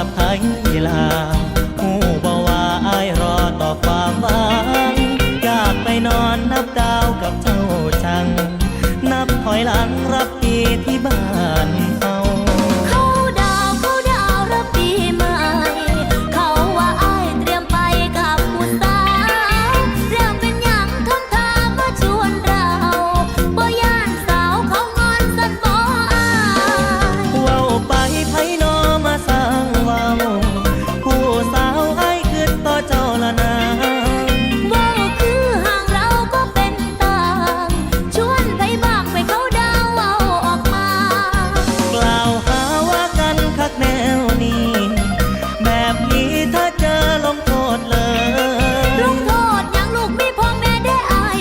กับไทยลาหูบอกว่าอายรอต่อความหวังอยากไปนอนนับดาวกับเจ้าชังนับถอยหลังรับปีที่บ้านเฮาเขาดาวรับปีใหม่เขาว่าอ้ายเตรียมไปกับผู้สาวเรื่องเป็นหยังทำทางมาชวนเราบ่ย่านสาวเขางอนสันบ่อายเว้าไปไผนอมาสร้างเว้าผู้สาวอ้ายขึ้นต่อเจ้าละนาว่าคือห่างเราก็เป็นต่างชวนไปบ้างไปเขาดาวเอาออกมากล่าวหาว่ากันคักแนวนี้แบบนี้ถ้าเจอลงโทษเลยลงโทษยังลูกมีพ่อแม่ได้อาย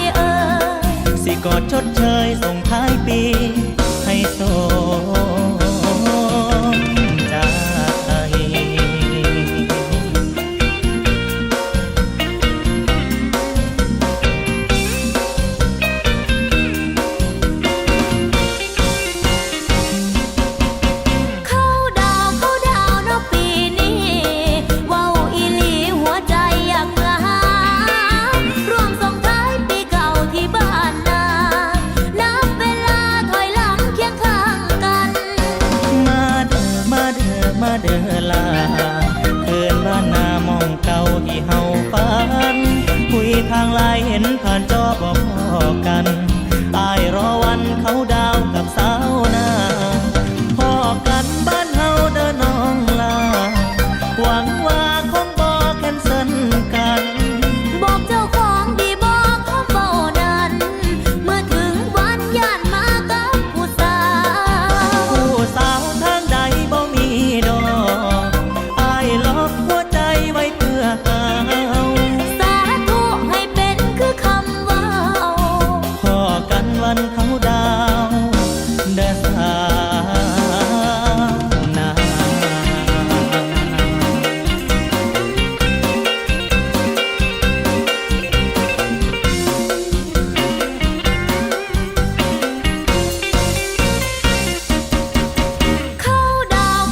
สิกอดชดเชยส่งท้ายปีให้สมใจเขาดาวเนาะปีนี้เว้าอีหลีหัวใจอยากมาหาร่วมส่งท้ายปีเก่าที่บ้านนานับเวลาถอยหลังเคียงข้างกันมาเด้อมาเด้อมาเด้อลาเกินบ้านนามองเก่าที่เฮาฝันคุยทางไลน์เห็นผ่านจอบอกพอกันอายรอวันเขาดาวกับสาวนาพอกันบ้านเฮาเด้อน้องลาหวังว่าคงบ่แคนเซิลกันบอกเจ้าของดีบอกเขาเบานั้นเมื่อถึงวันย่านมากับผู้สาวผู้สาวทางใดบ่มีดอกอายล็อกหัวใจไว้เพื่อหาสาธุให้เป็นคือคำว่าพอกันวันเขาดาวเด้อสาวนาเขาดาว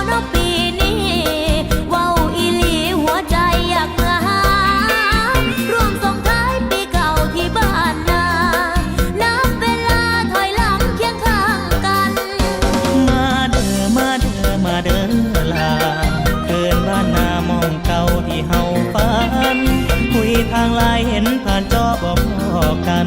เนาะปีนี้เว้าอีหลีหัวใจอยากมาหาร่วมส่งท้ายปีเก่าที่บ้านนานับเวลาถอยหลังเคียงข้างกันมาเด้อมาเด้อมาเด้อลาเกินบ้านนามองเก่าที่เฮาฝันคุยทางไลน์เห็นผ่านจอบอกพอกัน